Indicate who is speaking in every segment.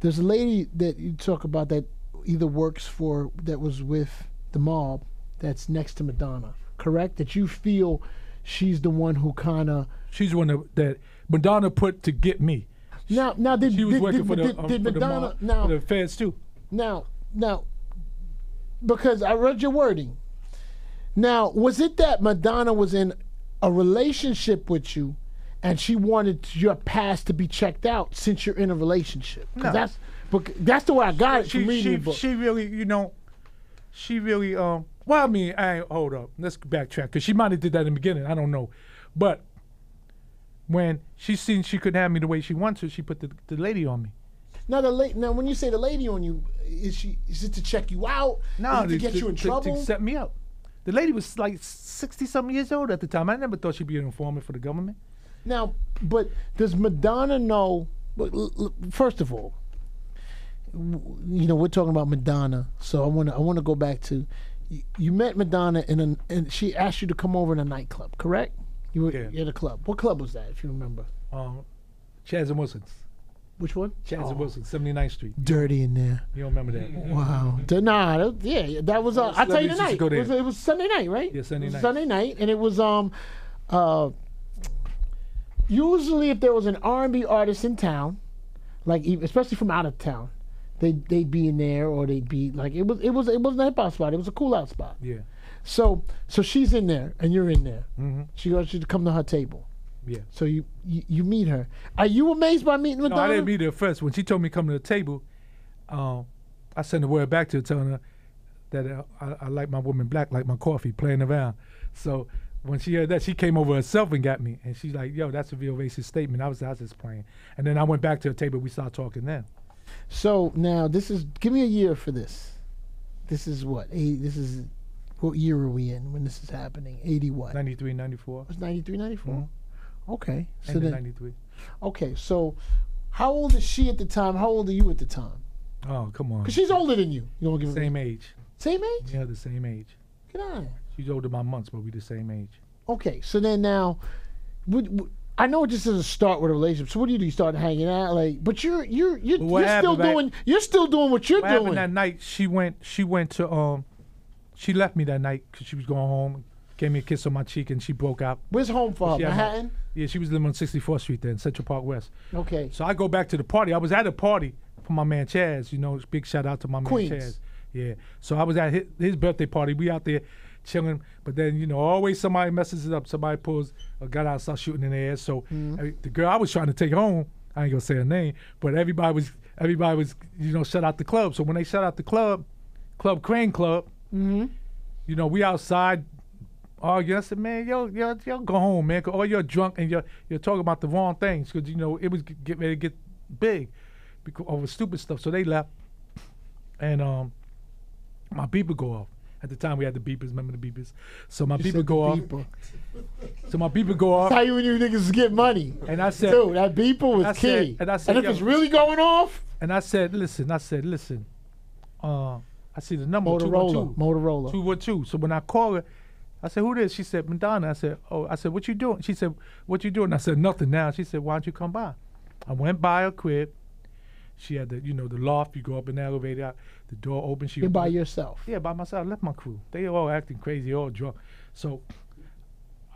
Speaker 1: There's a lady that you talk about that either works for, that was with the mob, that's next to Madonna, correct? That you feel she's the one who kind of...
Speaker 2: She's the one that Madonna put to get me.
Speaker 1: Now,
Speaker 2: she was working for the feds too.
Speaker 1: Now, because I read your wording. Now, was it that Madonna was in a relationship with you, and she wanted your past to be checked out since you're in a relationship?
Speaker 2: No.
Speaker 1: That's the way I got it from reading the book.
Speaker 2: She really, well, I mean, hold up. Let's backtrack, because she might have did that in the beginning. I don't know. But when she seen she couldn't have me the way she wants to, she put the lady on me.
Speaker 1: Now, when you say the lady on you, is it to check you out?
Speaker 2: No,
Speaker 1: to get you in trouble?
Speaker 2: To set me up. The lady was like 60-something years old at the time. I never thought she'd be an informant for the government.
Speaker 1: Now, but does Madonna know? First of all, we're talking about Madonna, so I want to go back to you met Madonna and she asked you to come over in a nightclub, correct? You were at a club. What club was that, if you remember?
Speaker 2: Chaz and Wilson's.
Speaker 1: Which one?
Speaker 2: Chaz and Wilson's, 79th Street.
Speaker 1: Dirty in there.
Speaker 2: You don't remember that?
Speaker 1: Wow. That was. I tell you the night. It was Sunday night, right?
Speaker 2: Yeah, Sunday night.
Speaker 1: Sunday night, and it was usually if there was an R&B artist in town, like especially from out of town, they'd be in there, or they'd be like it wasn't a hip hop spot. It was a cool out spot.
Speaker 2: Yeah.
Speaker 1: So she's in there and you're in there.
Speaker 2: Mm-hmm.
Speaker 1: She wants you to come to her table.
Speaker 2: Yeah.
Speaker 1: So you meet her. Are you amazed by meeting Madonna?
Speaker 2: No, I didn't meet her first. When she told me to come to the table, I sent a word back to her telling her that I like my woman black, like my coffee, playing around. So when she heard that, she came over herself and got me. And she's like, yo, that's a real racist statement. I was just playing. And then I went back to the table. We started talking then.
Speaker 1: So now give me a year for this. This is what year are we in when this is happening? 80 what?
Speaker 2: 93, 94.
Speaker 1: It was 93, 94? Mm-hmm. Okay. So
Speaker 2: then,
Speaker 1: then
Speaker 2: 93.
Speaker 1: Okay, so how old is she at the time? How old are you at the time?
Speaker 2: Oh, come on.
Speaker 1: Because she's older than you. You don't give
Speaker 2: Same age.
Speaker 1: Same age?
Speaker 2: Yeah, the same age.
Speaker 1: Get on.
Speaker 2: She's older by months, but we the same age.
Speaker 1: Okay, so then now, I know it just doesn't start with a relationship. So what do? You start hanging out, but you're still doing what you're doing.
Speaker 2: What happened that night? She went to she left me that night because she was going home. Gave me a kiss on my cheek and she broke out.
Speaker 1: Where's home for her? Manhattan?
Speaker 2: Yeah, she was living on 64th Street then, Central Park West.
Speaker 1: Okay.
Speaker 2: So I go back to the party. I was at a party for my man Chaz. Big shout out to my
Speaker 1: Queens.
Speaker 2: man Chaz. Yeah. So I was at his birthday party. We out there chilling, but then always somebody messes it up. Somebody pulls a gun out and starts shooting in the air. So the girl I was trying to take home, I ain't gonna say her name, but everybody was shut out the club. So when they shut out the club, Crane Club, we outside. Oh, I said, man, yo, go home, man. Or you're drunk and you're talking about the wrong things because it was get ready to get big because over stupid stuff. So they left, and my beeper go off. At the time we had the beepers. Remember the beepers? So my beeper go off. So my beeper go off.
Speaker 1: That's how you niggas get money.
Speaker 2: And I said,
Speaker 1: dude, that beeper was key.
Speaker 2: And I said,
Speaker 1: if it's really going off.
Speaker 2: And I said, listen. I see the number
Speaker 1: Motorola.
Speaker 2: 212. So when I call her. I said, who this? She said, Madonna. I said, what you doing? She said, what you doing? I said, nothing now. She said, why don't you come by? I went by her crib. She had the loft. You go up in the elevator, the door open.
Speaker 1: You're by yourself?
Speaker 2: Yeah, by myself. I left my crew. They all acting crazy, all drunk. So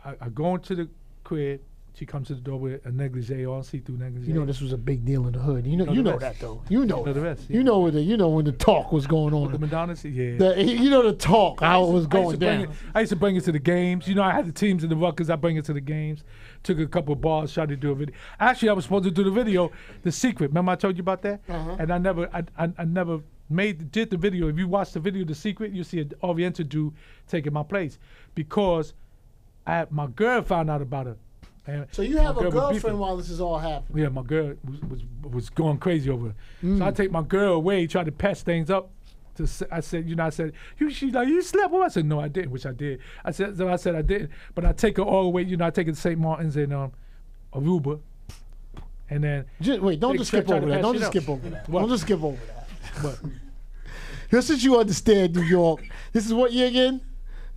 Speaker 2: I go into the crib. She comes to the door with a negligee on, see-through negligee.
Speaker 1: This was a big deal in the hood. You know that though. You know
Speaker 2: the rest. Yeah.
Speaker 1: You know when the talk was going on.
Speaker 2: The Madonna, yeah.
Speaker 1: The talk, how it was going down.
Speaker 2: I used to bring it to the games. I had the teams in the Rutgers. I bring it to the games. Took a couple of bars, tried to do a video. Actually, I was supposed to do the video, The Secret. Remember I told you about that?
Speaker 1: Uh-huh.
Speaker 2: And I never did the video. If you watch the video, The Secret, you see an Oriental dude taking my place because my girl found out about it. And
Speaker 1: so you have a girlfriend while this is all happening?
Speaker 2: Yeah, my girl was going crazy over it. So I take my girl away, try to patch things up. I said, she's like, you slept with her? I said, no, I didn't, which I did. I said I didn't, but I take her all the way. I take her to St. Martin's and Aruba, and then
Speaker 1: don't just skip over that. Don't just skip over that. Don't just skip over that.
Speaker 2: What?
Speaker 1: Just as you understand New York, this is what year again?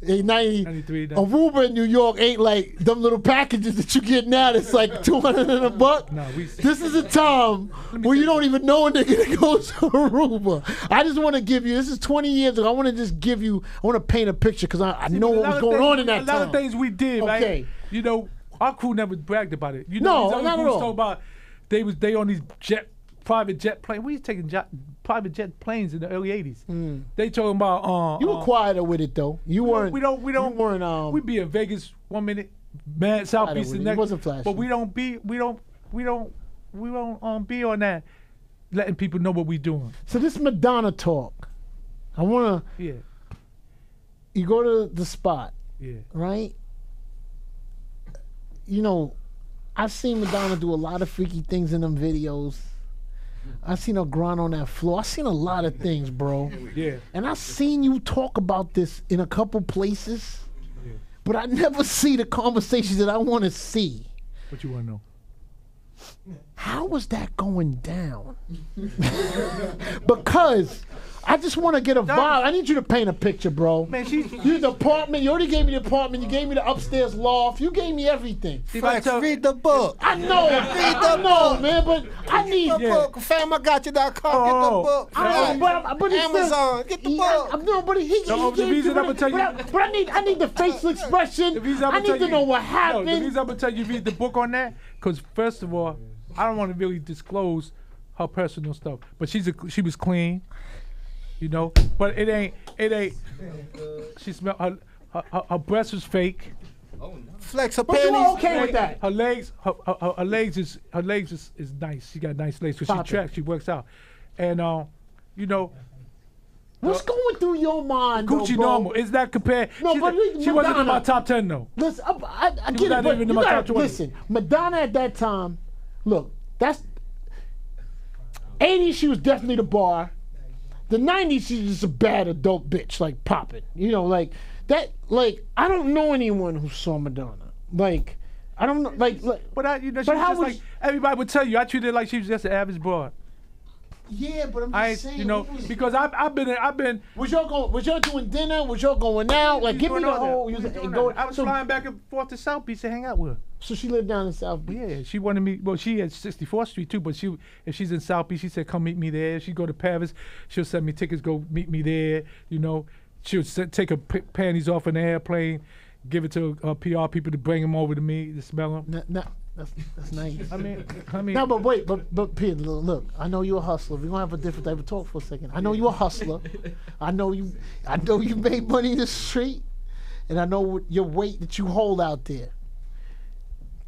Speaker 1: In
Speaker 2: 93,
Speaker 1: Aruba in New York ain't like them little packages that you get now that's like $200 and a buck.
Speaker 2: No,
Speaker 1: this is a time where you don't even know a nigga that goes to Aruba. I just want to give you, this is 20 years ago, I want to just give you, I want to paint a picture because I know what was going on in that time.
Speaker 2: A lot of things we did, right? You know, our crew never bragged about it. You know,
Speaker 1: no, not at all.
Speaker 2: Talk about they on these private jet planes. We was taking private jet planes in the early '80s. They talking about.
Speaker 1: You were quieter with it though. You weren't.
Speaker 2: We don't.
Speaker 1: You weren't.
Speaker 2: We be in Vegas 1 minute, mad Southeast the next.
Speaker 1: It wasn't flashy.
Speaker 2: But we don't be on that, letting people know what we doing.
Speaker 1: So this Madonna talk, I wanna.
Speaker 2: Yeah.
Speaker 1: You go to the spot.
Speaker 2: Yeah.
Speaker 1: Right. You know, I've seen Madonna do a lot of freaky things in them videos. I've seen her grind on that floor. I've seen a lot of things, bro.
Speaker 2: Yeah.
Speaker 1: And I've seen you talk about this in a couple places, but I never see the conversations that I want to see.
Speaker 2: What you want to know?
Speaker 1: How was that going down? Because I just want to get a vibe. I need you to paint a picture, bro.
Speaker 2: Man,
Speaker 1: you the apartment. You already gave me the apartment. You gave me the upstairs loft. You gave me everything.
Speaker 3: Flex, read the book.
Speaker 1: I know. I know, man, but I need
Speaker 3: the book. Fam, I got you.com. Get the book.
Speaker 1: I know, but
Speaker 3: Amazon. Get the book.
Speaker 1: No, but he gave you. But I need the facial expression. I need to know what happened.
Speaker 2: No, the reason I'm gonna tell you read the book on that, because first of all, I don't want to really disclose her personal stuff, but she was clean. You know, but it ain't. She smelled her breast was fake.
Speaker 3: Oh, no. Flex her
Speaker 1: panties.
Speaker 3: But you
Speaker 1: okay with that?
Speaker 2: Her legs is nice. She got nice legs because she tracks. She works out, and you know.
Speaker 1: What's going through your mind,
Speaker 2: Gucci
Speaker 1: though,
Speaker 2: normal. Is that compared?
Speaker 1: No,
Speaker 2: she wasn't in my top 10 though.
Speaker 1: Listen, I get it, but you gotta listen. Madonna at that time, look, that's 80s. She was definitely the bar. The 90s, she's just a bad adult bitch, like popping. You know, like that. Like I don't know anyone who saw Madonna. Like I don't know. Like
Speaker 2: but she was just like everybody would tell you. I treated her like she was just an average broad.
Speaker 1: Yeah, but I'm just saying.
Speaker 2: You know, because I've been.
Speaker 1: Was y'all doing dinner? Was y'all going out? Like, give me the whole.
Speaker 2: I was flying back and forth to South Beach to hang out with her.
Speaker 1: So she lived down in South Beach.
Speaker 2: Yeah, she wanted me. Well, she at 64th Street too. But if she's in South Beach, she said, "Come meet me there." If she go to Paris, she'll send me tickets. Go meet me there. You know, she'll take her panties off in the airplane, give it to PR people to bring them over to me to smell them.
Speaker 1: That's nice.
Speaker 2: I mean.
Speaker 1: No, but wait, but Peter, look. I know you're a hustler. We're gonna have a different type of talk for a second. I know you're a hustler. I know you made money in the street, and I know your weight that you hold out there.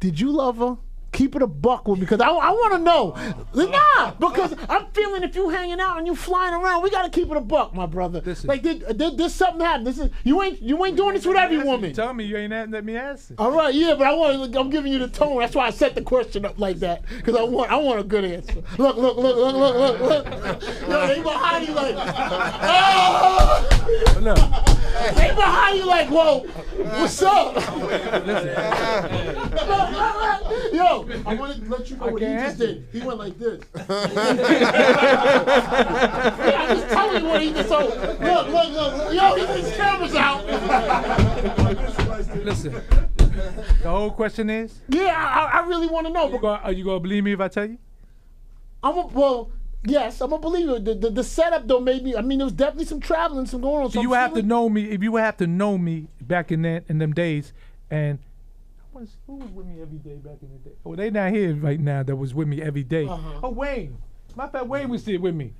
Speaker 1: Did you love her? Keep it a buck with me, because I want to know. Nah, because I'm feeling if you hanging out and you flying around, we got to keep it a buck, my brother.
Speaker 2: Listen.
Speaker 1: Like, did something happen? You ain't doing this with every woman.
Speaker 2: Tell me you ain't let me answer.
Speaker 1: All right, yeah, but I'm giving you the tone. That's why I set the question up like that, because I want a good answer. Look. Yo, they behind you like, oh!
Speaker 2: Look.
Speaker 1: They behind you like, whoa, what's up? Yo, I want to let you know what he just did. He went like this. Yeah, I'm just telling you what he just told. Look. Yo, he takes cameras out.
Speaker 2: Listen, the whole question is?
Speaker 1: Yeah, I really want to know.
Speaker 2: Are you going to believe me if I tell you?
Speaker 1: Yes, I'm going to believe you. The setup, though, made me, I mean, there was definitely some traveling, some going on.
Speaker 2: So you would have to know me, if you would have to know me back in them days, and who was with me every day back in the day? Oh, they not here right now that was with me every day. Oh, Wayne. Matter of fact, Wayne was still with me.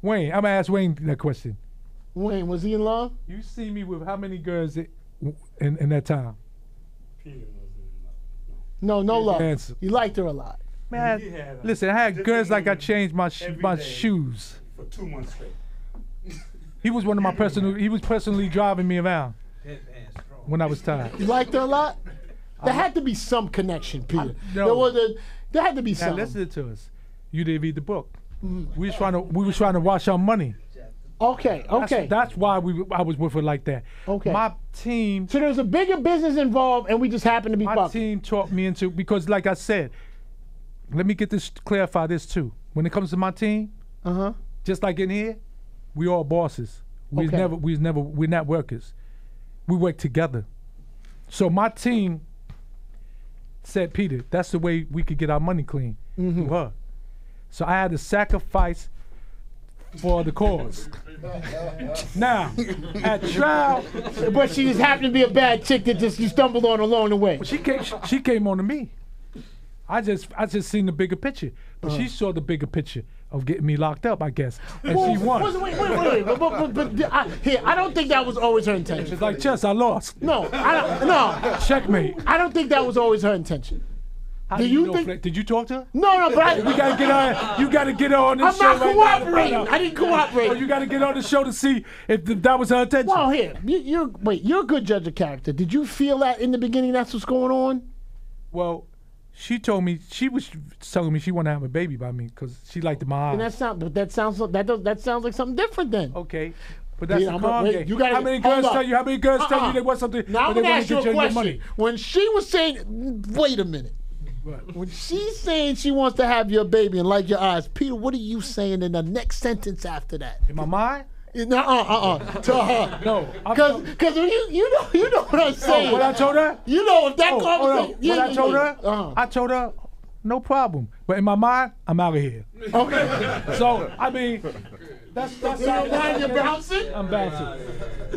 Speaker 2: Wayne, I'm going to ask Wayne that question.
Speaker 1: Wayne, was he in love?
Speaker 2: You see me with how many girls in that time?
Speaker 1: No love.
Speaker 2: Answer.
Speaker 1: You liked her a lot.
Speaker 2: Man, listen, I had girls like I changed my shoes.
Speaker 4: For 2 months straight.
Speaker 2: He was personally driving me around when I was tired.
Speaker 1: You liked her a lot? There had to be some connection, Peter.
Speaker 2: No.
Speaker 1: There had to be some.
Speaker 2: Now listen to us. You didn't read the book. We was trying to wash our money.
Speaker 1: Okay.
Speaker 2: That's why I was with her like that.
Speaker 1: Okay.
Speaker 2: My team.
Speaker 1: So there was a bigger business involved, and we just happened to be.
Speaker 2: My team taught me because, like I said, let me clarify this too. When it comes to my team, just like in here, we all bosses. We're not workers. we work together. So my team said, Peter, that's the way we could get our money clean. Through her. So I had to sacrifice for the cause. Now, at trial,
Speaker 1: But she just happened to be a bad chick that just you stumbled on along the way.
Speaker 2: she came on to me. I just seen the bigger picture, but she saw the bigger picture of getting me locked up, I guess, and she won.
Speaker 1: Wait. But I don't think that was always her intention.
Speaker 2: It's like chess, I lost.
Speaker 1: No, no.
Speaker 2: Checkmate.
Speaker 1: I don't think that was always her intention.
Speaker 2: How
Speaker 1: Do
Speaker 2: do
Speaker 1: you
Speaker 2: know,
Speaker 1: think-
Speaker 2: Flex? Did you talk to her?
Speaker 1: No, but
Speaker 2: We gotta get her. You gotta get her on this
Speaker 1: I'm
Speaker 2: show
Speaker 1: not
Speaker 2: right
Speaker 1: cooperating.
Speaker 2: now.
Speaker 1: I didn't cooperate.
Speaker 2: Oh, you gotta get on the show to see if that was her intention.
Speaker 1: Well, here, you're a good judge of character. Did you feel that in the beginning? That's what's going on.
Speaker 2: Well, she told me she was telling me she wanted to have a baby by me because she liked my
Speaker 1: And
Speaker 2: eyes.
Speaker 1: that sounds like something different then.
Speaker 2: Okay. But that's
Speaker 1: Yeah,
Speaker 2: the
Speaker 1: I'm
Speaker 2: con
Speaker 1: wait,
Speaker 2: game.
Speaker 1: you gotta-
Speaker 2: How many
Speaker 1: hold
Speaker 2: girls
Speaker 1: up.
Speaker 2: tell you? How many girls tell you they want something?
Speaker 1: Now I'm
Speaker 2: but they
Speaker 1: gonna
Speaker 2: wanna
Speaker 1: ask you
Speaker 2: get
Speaker 1: a
Speaker 2: your
Speaker 1: question.
Speaker 2: money?
Speaker 1: When she was saying, wait a minute.
Speaker 2: What?
Speaker 1: When she's saying she wants to have your baby and like your eyes, Peter, what are you saying in the next sentence after that?
Speaker 2: In my mind?
Speaker 1: To her.
Speaker 2: No.
Speaker 1: Because you know what I'm saying.
Speaker 2: What I told her?
Speaker 1: You know if that
Speaker 2: Hold
Speaker 1: conversation.
Speaker 2: on. What I told her? I told her, no problem. But in my mind, I'm out of here.
Speaker 1: Okay.
Speaker 2: So I mean, that's
Speaker 1: In your mind, you're bouncing?
Speaker 2: I'm bouncing.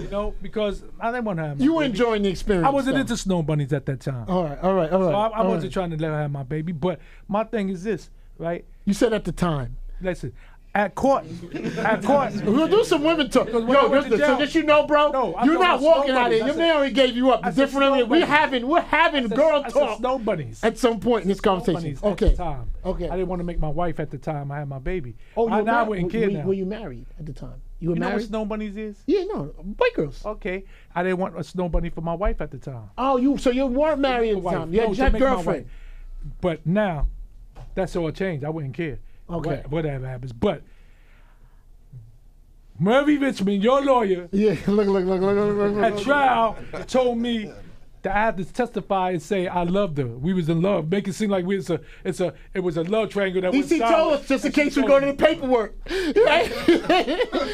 Speaker 2: You know, because I didn't want to have my
Speaker 1: You were
Speaker 2: baby.
Speaker 1: enjoying the experience.
Speaker 2: I wasn't
Speaker 1: though.
Speaker 2: into snow bunnies at that time.
Speaker 1: All right.
Speaker 2: So I
Speaker 1: all
Speaker 2: wasn't
Speaker 1: right.
Speaker 2: trying to let her have my baby. But my thing is this, right?
Speaker 1: You said at the time.
Speaker 2: Listen, at court,
Speaker 1: We'll do some women talk.
Speaker 2: when I went to
Speaker 1: So
Speaker 2: jail-
Speaker 1: just you know, bro,
Speaker 2: No, I'm
Speaker 1: you're
Speaker 2: talking
Speaker 1: not
Speaker 2: about
Speaker 1: walking
Speaker 2: snow
Speaker 1: out of
Speaker 2: bunnies.
Speaker 1: here. Your
Speaker 2: I
Speaker 1: man already gave you up.
Speaker 2: I
Speaker 1: The
Speaker 2: said
Speaker 1: different.
Speaker 2: snow
Speaker 1: We're
Speaker 2: bunnies.
Speaker 1: having girl
Speaker 2: I said
Speaker 1: talk
Speaker 2: snow bunnies.
Speaker 1: at some point in this conversation.
Speaker 2: Bunnies
Speaker 1: Okay.
Speaker 2: At the time.
Speaker 1: Okay.
Speaker 2: I didn't want to make my wife at the time I had my baby.
Speaker 1: Oh, you
Speaker 2: I,
Speaker 1: were
Speaker 2: now I
Speaker 1: married?
Speaker 2: wouldn't care now.
Speaker 1: Were you married at the time? You were
Speaker 2: You know what
Speaker 1: married?
Speaker 2: snow bunnies is?
Speaker 1: Yeah, no, white girls.
Speaker 2: Okay. I didn't want a snow bunny for my wife at the time.
Speaker 1: Oh, so you weren't married at the
Speaker 2: Wife.
Speaker 1: time. You
Speaker 2: No,
Speaker 1: had
Speaker 2: to
Speaker 1: had
Speaker 2: make my
Speaker 1: girlfriend.
Speaker 2: wife. But now, that's all changed. I wouldn't care.
Speaker 1: Okay.
Speaker 2: Whatever happens. But Murray Richmond, your lawyer,
Speaker 1: Yeah, look.
Speaker 2: at trial told me that I had to testify and say I loved her. We was in love. Make it seem like it was a love triangle that
Speaker 1: He
Speaker 2: went
Speaker 1: told
Speaker 2: sour.
Speaker 1: us just in
Speaker 2: And she
Speaker 1: case we
Speaker 2: told
Speaker 1: go to
Speaker 2: me.
Speaker 1: the paperwork. Right?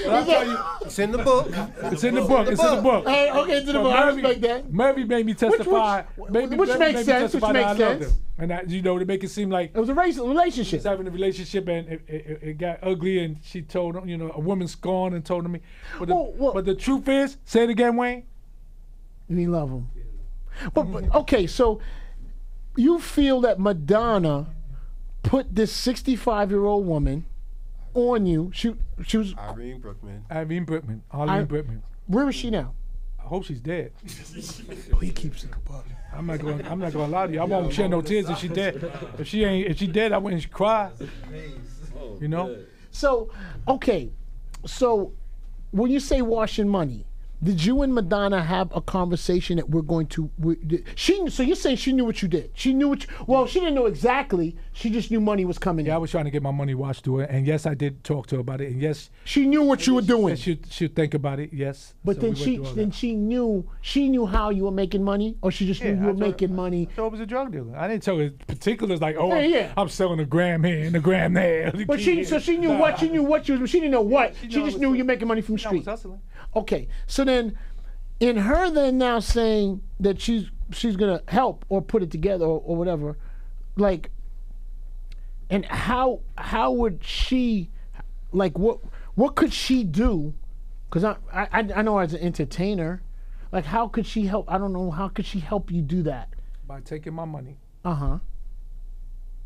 Speaker 2: I'll tell you,
Speaker 3: It's in the book.
Speaker 2: it's in the book. It's in the book.
Speaker 1: Hey, okay, to the
Speaker 2: But
Speaker 1: book. I
Speaker 2: Murray-
Speaker 1: respect that.
Speaker 2: Murray made me testify.
Speaker 1: which
Speaker 2: Murray
Speaker 1: makes
Speaker 2: made me
Speaker 1: sense,
Speaker 2: testify
Speaker 1: which
Speaker 2: that
Speaker 1: makes
Speaker 2: I loved
Speaker 1: sense.
Speaker 2: her. And that, to make it seem like
Speaker 1: It was a relationship.
Speaker 2: was having a relationship and it got ugly and she told him, a woman scorned and told me. But
Speaker 1: Well,
Speaker 2: the truth is, say it again, Wayne.
Speaker 1: And he love him. But okay, so you feel that Madonna put this 65-year-old woman on you. She was.
Speaker 3: Irene Brookman.
Speaker 2: Irene Brickman. Arlene Brickman.
Speaker 1: Where is she now?
Speaker 2: I hope she's dead.
Speaker 1: Oh, he keeps it above.
Speaker 2: I'm not gonna lie to you. I won't shed no tears if she dead. If she dead, I wouldn't cry. You know?
Speaker 1: So, okay, so when you say washing money, did you and Madonna have a conversation that we're going to? So you're saying she knew what you did? She knew what? Well, she didn't know exactly. She just knew money was coming
Speaker 2: Yeah, I
Speaker 1: in.
Speaker 2: was trying to get my money washed through it, and yes, I did talk to her about it, and yes,
Speaker 1: She knew what you were doing.
Speaker 2: she'll think about it. Yes,
Speaker 1: But
Speaker 2: So
Speaker 1: then
Speaker 2: we went through all that.
Speaker 1: she knew how you were making money, or she just knew
Speaker 2: Yeah,
Speaker 1: you
Speaker 2: I
Speaker 1: were
Speaker 2: told her-
Speaker 1: making money.
Speaker 2: So I was a drug dealer. I didn't tell her particulars like, oh,
Speaker 1: Yeah.
Speaker 2: I'm selling a gram here and a gram there.
Speaker 1: But she knew what she was. She didn't know what. She
Speaker 2: knew I
Speaker 1: just
Speaker 2: was
Speaker 1: knew
Speaker 2: hustling.
Speaker 1: you're making money from the
Speaker 2: I was
Speaker 1: street.
Speaker 2: hustling.
Speaker 1: Okay, so then, in her then now saying that she's gonna help or put it together or whatever, like, and how would she, like, what could she do? Because I know as an entertainer, like, how could she help? I don't know, how could she help you do that?
Speaker 2: By taking my money,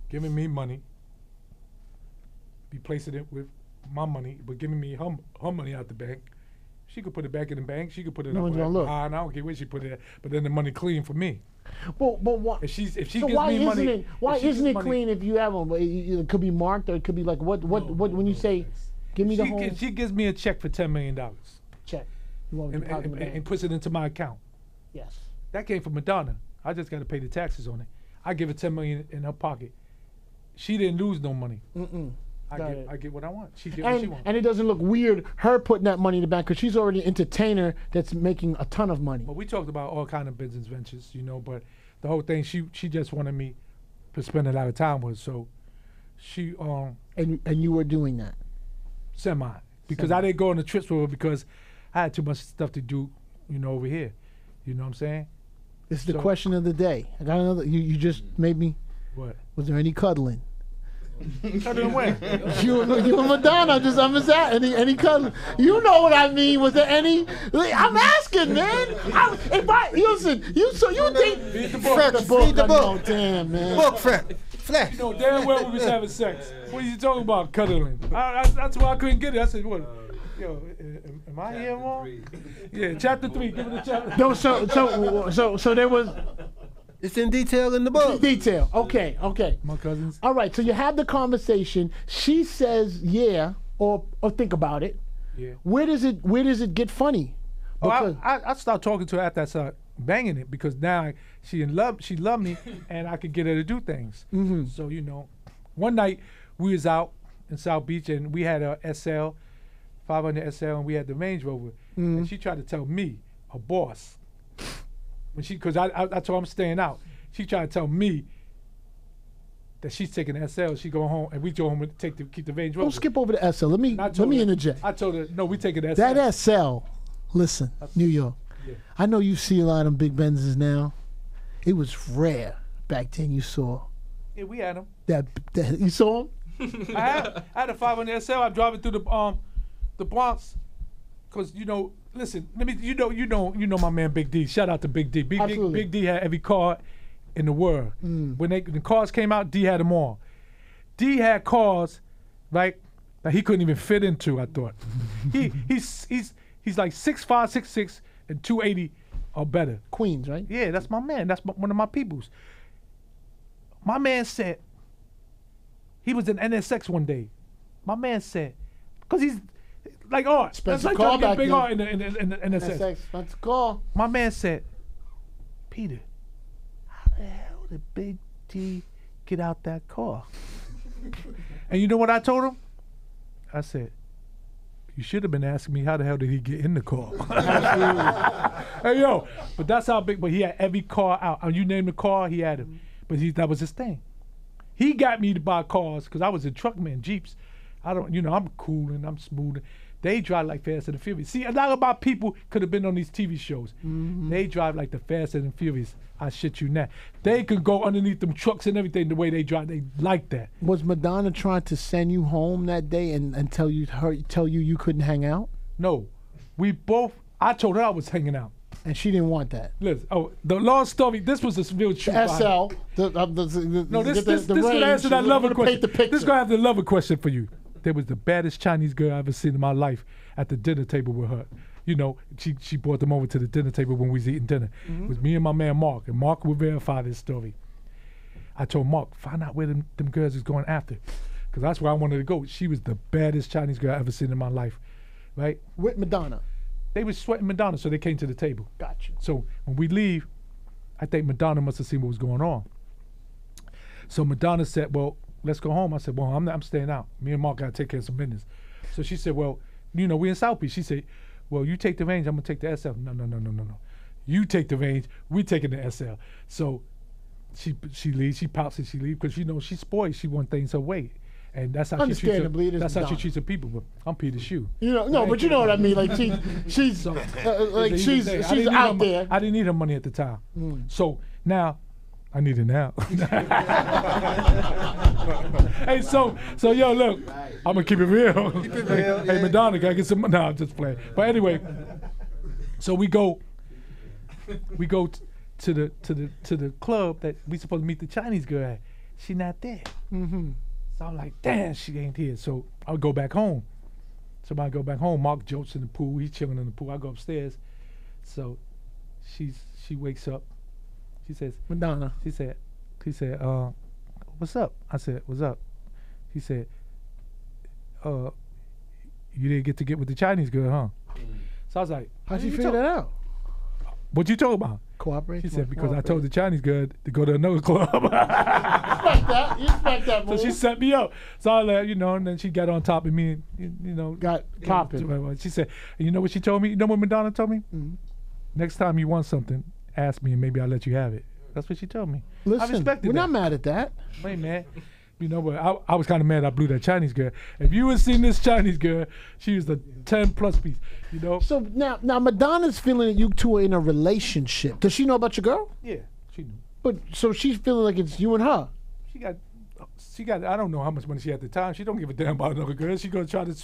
Speaker 1: Giving
Speaker 2: me money, be placing it with my money, but giving me her money out the bank. She could put it back in the bank. She could put it
Speaker 1: No
Speaker 2: up
Speaker 1: one's
Speaker 2: where-
Speaker 1: gonna look.
Speaker 2: and I don't care where she put it at, but then the money clean for me.
Speaker 1: But what?
Speaker 2: If she
Speaker 1: So
Speaker 2: gives
Speaker 1: why
Speaker 2: me
Speaker 1: isn't
Speaker 2: money,
Speaker 1: it? Why
Speaker 2: if she
Speaker 1: isn't
Speaker 2: gives
Speaker 1: it
Speaker 2: money-
Speaker 1: clean if you have them? It could be marked, or it could be like what when you say, give me the whole
Speaker 2: She gives me a check for $10 million
Speaker 1: check. You want me to deposit in the bank?
Speaker 2: and puts it into my account.
Speaker 1: Yes.
Speaker 2: That came from Madonna. I just got to pay the taxes on it. I give her $10 million in her pocket. She didn't lose no money.
Speaker 1: Got it.
Speaker 2: I get what I want. She get what she wants.
Speaker 1: And it doesn't look weird her putting that money in the bank because she's already an entertainer that's making a ton of money.
Speaker 2: But we talked about all kind of business ventures, but the whole thing, she just wanted me to spend a lot of time with. So she
Speaker 1: And you were doing that.
Speaker 2: because I didn't go on the trips with her because I had too much stuff to do, over here. You know what I'm saying?
Speaker 1: It's the
Speaker 2: So-
Speaker 1: question of the day. I got another. You just made me.
Speaker 2: What?
Speaker 1: Was there any cuddling?
Speaker 2: Cuddling where?
Speaker 1: You and Madonna I'm just at any cuddling. You know what I mean? Was there any? I'm asking, man. Listen, you think
Speaker 2: Read the book.
Speaker 3: Flex, read the
Speaker 1: I
Speaker 3: book.
Speaker 1: know, damn, man.
Speaker 3: Book, Flex. Flex.
Speaker 2: You know damn well we was having sex. What are you talking about, cuddling? That's why I couldn't get it. I said, what? Yo, am I here wrong? Yeah, chapter 3. Give it a chapter.
Speaker 1: No, so there was
Speaker 3: It's in detail in the book.
Speaker 1: detail. Okay.
Speaker 2: My cousins.
Speaker 1: All right. So you have the conversation. She says, "Yeah," or think about it.
Speaker 2: Yeah.
Speaker 1: Where does it get funny?
Speaker 2: Oh,
Speaker 1: Because
Speaker 2: I started talking to her after I started banging it because now she loved me and I could get her to do things.
Speaker 1: Mm-hmm.
Speaker 2: So one night we was out in South Beach and we had a SL, 500 SL, and we had the Range Rover, and she tried to tell me, a boss, because I told her I'm staying out. She tried to tell me that she's taking the SL. She go home and we go home and keep the Range Rover.
Speaker 1: don't skip over the SL. Let me
Speaker 2: And I told her-
Speaker 1: interject.
Speaker 2: I told her no, we taking the SL.
Speaker 1: That SL, listen, New York.
Speaker 2: Yeah.
Speaker 1: I know you see a lot of them big Benzes now. It was rare back then. You saw
Speaker 2: Yeah, we had them.
Speaker 1: that you saw them.
Speaker 2: I had a 500 SL. I'm driving through the Bronx, cause listen. Let me. You know my man Big D. Shout out to Big D.
Speaker 1: Absolutely.
Speaker 2: Big D had every car in the world. When the cars came out, D had them all. D had cars, right, that he couldn't even fit into. I thought he's like 6'5", 6'6", and 280 or better.
Speaker 1: Queens, right?
Speaker 2: Yeah, that's my man. That's one of my peoples. My man said, he was in NSX one day. My man said, because he's like art.
Speaker 1: Expensive
Speaker 2: That's like
Speaker 1: car
Speaker 2: trying to get
Speaker 1: back
Speaker 2: big
Speaker 1: then.
Speaker 2: art in the NSX.
Speaker 1: SX, that's a call.
Speaker 2: My man said, Peter, how the hell did Big D get out that car? And you know what I told him? I said, you should have been asking me how the hell did he get in the car? Hey, yo, but that's how big, but he had every car out. You name the car, he had it. But that was his thing. He got me to buy cars because I was a truckman, Jeeps. I'm cool and I'm smooth. They drive like Fast and the Furious. See, a lot of my people could have been on these TV shows. They drive like the Fast and the Furious. I shit you not. They could go underneath them trucks and everything the way they drive. They like that.
Speaker 1: Was Madonna trying to send you home that day and tell you you couldn't hang out?
Speaker 2: No, I told her I was hanging out.
Speaker 1: And she didn't want that.
Speaker 2: Listen, the long story, this was a real truth.
Speaker 1: SL.
Speaker 2: No, this gonna answer that lover question. This gonna have the lover question for you. There was the baddest Chinese girl I ever seen in my life at the dinner table with her. She brought them over to the dinner table when we was eating dinner. It was me and my man Mark, and Mark will verify this story. I told Mark, find out where them girls is going after, because that's where I wanted to go. She was the baddest Chinese girl I ever seen in my life, right?
Speaker 1: With Madonna.
Speaker 2: They was sweating Madonna, so they came to the table.
Speaker 1: Gotcha.
Speaker 2: So when we leave, I think Madonna must have seen what was going on. So Madonna said, well, let's go home. I said, well, I'm staying out. Me and Mark got to take care of some business. So she said, well, we in South Beach. She said, well, you take the Range, I'm going to take the SL. No. You take the Range, we taking the SL. So she leaves, she pops and she leaves because, she's spoiled. She wants things her way. And that's how she treats
Speaker 1: Understandably, it is
Speaker 2: that's how she
Speaker 1: Madonna.
Speaker 2: treats her people. But I'm Peter Shue.
Speaker 1: But you know what I mean. Like she's
Speaker 2: So,
Speaker 1: like
Speaker 2: it's an even
Speaker 1: she's
Speaker 2: thing. I didn't need
Speaker 1: out
Speaker 2: her
Speaker 1: there.
Speaker 2: I didn't need her money at the time. So now, I need it now. Hey, so yo, look, I'm gonna keep it real. Hey, Madonna, can I get some? No, I'm just playing. But anyway, so we go to the club that we supposed to meet the Chinese girl at. She not there. So I'm like, damn, she ain't here. So I'll go back home. Somebody go back home. Mark jokes in the pool. He's chilling in the pool. I go upstairs. So she wakes up. She says,
Speaker 1: Madonna.
Speaker 2: He said, what's up? I said, what's up? He said, you didn't get with the Chinese girl, huh? So I was like,
Speaker 1: How'd you figure that out?
Speaker 2: What you talking about?
Speaker 1: Cooperation.
Speaker 2: She said, because I told the Chinese girl to go to another club.
Speaker 1: You expect that
Speaker 2: So
Speaker 1: move.
Speaker 2: she set me up. So I let, and then she got on top of me and,
Speaker 1: Got popping.
Speaker 2: She said, and you know what she told me? You know what Madonna told me? Next time you want something, ask me and maybe I'll let you have it. That's what she told me. I
Speaker 1: Listen,
Speaker 2: respected
Speaker 1: we're
Speaker 2: that.
Speaker 1: not mad at that.
Speaker 2: Wait, man. You know, but I was kind of mad I blew that Chinese girl. If you had seen this Chinese girl, she was the 10+ piece. You know.
Speaker 1: So now Madonna's feeling that you two are in a relationship. Does she know about your girl?
Speaker 2: Yeah, she knew.
Speaker 1: But so she's feeling like it's you and her.
Speaker 2: She got. I don't know how much money she had at the time. She don't give a damn about another girl. She gonna try to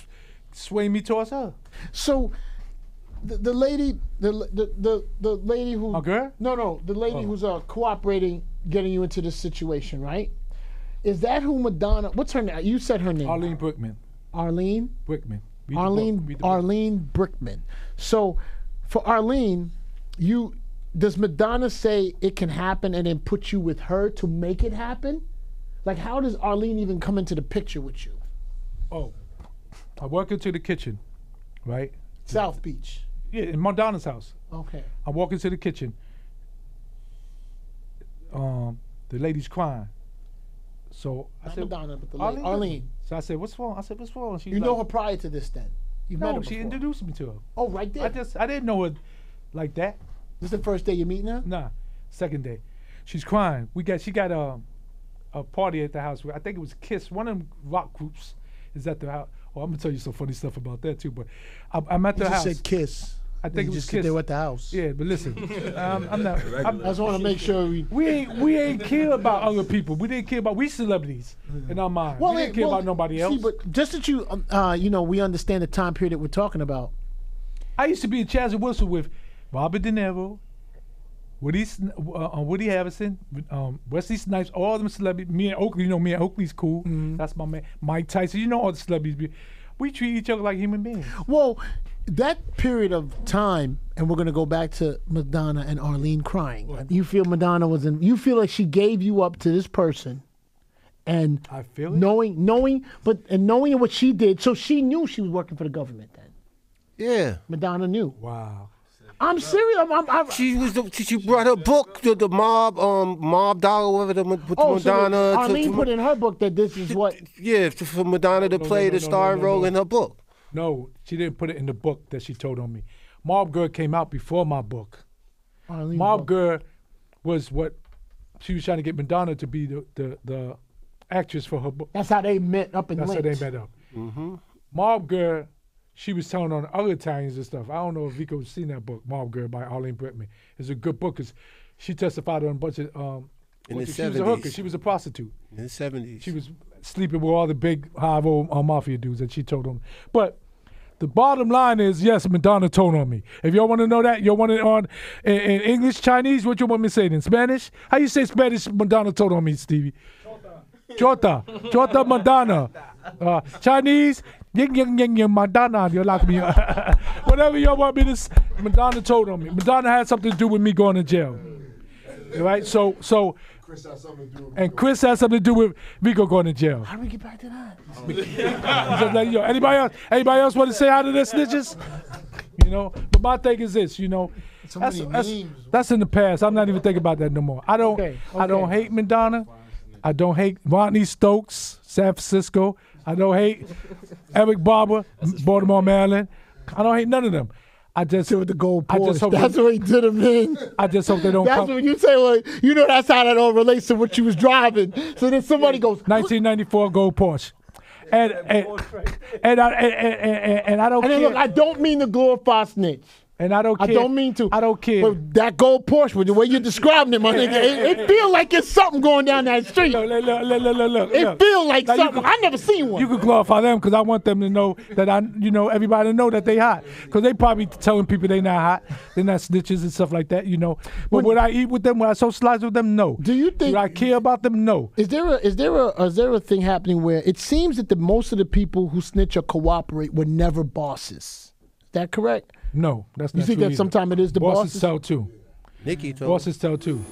Speaker 2: sway me towards her.
Speaker 1: So the lady the lady who
Speaker 2: A girl?
Speaker 1: No, the lady who's cooperating, getting you into this situation, right? Is that who Madonna? What's her name? You said her name.
Speaker 2: Arlene Brickman.
Speaker 1: Arlene.
Speaker 2: Brickman.
Speaker 1: Arlene Brickman. So for Arlene, does Madonna say it can happen and then put you with her to make it happen? Like, how does Arlene even come into the picture with you?
Speaker 2: Oh, I walk into the kitchen, right?
Speaker 1: South Beach.
Speaker 2: Yeah, in Madonna's house.
Speaker 1: Okay.
Speaker 2: I walk into the kitchen. The lady's crying. So I
Speaker 1: Not
Speaker 2: said,
Speaker 1: Madonna, but the lady. Arlene.
Speaker 2: So I said, "What's wrong?" I said, "What's wrong?" She's
Speaker 1: You
Speaker 2: like,
Speaker 1: know her prior to this, then? You've met
Speaker 2: No,
Speaker 1: her
Speaker 2: she
Speaker 1: before.
Speaker 2: introduced me to her.
Speaker 1: Oh, right there.
Speaker 2: I didn't know her like that.
Speaker 1: This is the first day you're meeting her?
Speaker 2: Nah, second day, she's crying. She got a party at the house. I think it was Kiss. One of them rock groups is at the house. Oh, I'm gonna tell you some funny stuff about that too. But I'm at the
Speaker 1: You
Speaker 2: house.
Speaker 1: just said Kiss.
Speaker 2: I think it was
Speaker 1: just
Speaker 2: Kiss.
Speaker 1: sit there at the house.
Speaker 2: Yeah, but listen, I'm not.
Speaker 1: I just want to make sure
Speaker 2: We ain't care about other people. We didn't care about we celebrities in our mind. We didn't care about nobody else.
Speaker 1: See, but just that we understand the time period that we're talking about.
Speaker 2: I used to be in Chaz and Wilson with Robert De Niro, Woody Harrison, Wesley Snipes, all them celebrities. Me and Oakley, me and Oakley's cool. That's my man. Mike Tyson, all the celebrities. We treat each other like human beings.
Speaker 1: Well, that period of time, and we're gonna go back to Madonna and Arlene crying.
Speaker 2: What?
Speaker 1: You feel Madonna was in. You feel like she gave you up to this person, and
Speaker 2: I feel it.
Speaker 1: knowing what she did, so she knew she was working for the government. Then
Speaker 3: Yeah.
Speaker 1: Madonna knew.
Speaker 2: Wow.
Speaker 1: I'm serious.
Speaker 3: She brought her book to the mob dollar, whatever, with
Speaker 1: Oh, so
Speaker 3: Madonna.
Speaker 1: Arlene put in her book that this is what.
Speaker 3: Yeah, for Madonna to play the starring role in her book.
Speaker 2: No, she didn't put it in the book that she told on me. Mob Girl came out before my book.
Speaker 1: Arlene
Speaker 2: Mob
Speaker 1: book.
Speaker 2: Girl was what she was trying to get Madonna to be the actress for her book.
Speaker 1: That's how they met up and
Speaker 2: That's how
Speaker 1: linked.
Speaker 2: they met up. Mob Girl, she was telling on other Italians and stuff. I don't know if Vico's seen that book, Mob Girl by Arlene Brickman. It's a good book because she testified on a bunch of.
Speaker 3: In the
Speaker 2: she was a hooker.
Speaker 3: 70s.
Speaker 2: She was a prostitute.
Speaker 3: In the 70s.
Speaker 2: She was sleeping with all the big high-level mafia dudes that she told on. But the bottom line is, yes, Madonna told on me. If y'all want to know that, y'all want it on in English, Chinese, what you want me to say it in Spanish? How you say Spanish? Madonna told on me, Stevie. Chota Madonna. Chinese, ying, Madonna. You like me? Whatever y'all want me to say, Madonna told on me. Madonna had something to do with me going to jail. Right? So
Speaker 5: Chris has something to do with
Speaker 2: and Chris has something to do with Vico going to jail.
Speaker 1: How do we get back to that?
Speaker 2: Just like, anybody else want to say hi to their snitches? But my thing is this,
Speaker 1: So many memes.
Speaker 2: that's in the past. I'm not even thinking about that no more. I don't hate Madonna. I don't hate Rodney Stokes, San Francisco. I don't hate Eric Barber, Baltimore, Maryland. I don't hate none of them. I just
Speaker 1: with the gold
Speaker 2: I just
Speaker 1: Porsche.
Speaker 2: hope
Speaker 1: That's what he did him in.
Speaker 2: I just hope they don't
Speaker 1: That's
Speaker 2: come.
Speaker 1: when you say, well, that's how that all relates to what you was driving. So then somebody goes,
Speaker 2: 1994 gold Porsche. And I don't
Speaker 1: and then
Speaker 2: care.
Speaker 1: look, I don't mean to glorify snitch.
Speaker 2: And I don't care.
Speaker 1: I don't mean to.
Speaker 2: I don't care.
Speaker 1: But that gold Porsche, with the way you're describing it, my nigga, it feel like it's something going down that street.
Speaker 2: Look.
Speaker 1: It feel like
Speaker 2: Now, you
Speaker 1: something. I never seen one.
Speaker 2: You could glorify them because I want them to know that everybody to know that they hot. Because they probably telling people they not hot, they're not snitches and stuff like that, But would I eat with them? Would I socialize with them? No.
Speaker 1: Do you think?
Speaker 2: Do I care about them? No.
Speaker 1: Is there a thing happening where it seems that most of the people who snitch or cooperate were never bosses? Is that correct?
Speaker 2: No, that's
Speaker 1: You
Speaker 2: not
Speaker 1: think
Speaker 2: true
Speaker 1: that
Speaker 2: either.
Speaker 1: sometimes it is the
Speaker 2: Bosses
Speaker 1: bosses?
Speaker 2: tell too.
Speaker 3: Nikki told
Speaker 2: Bosses tell too.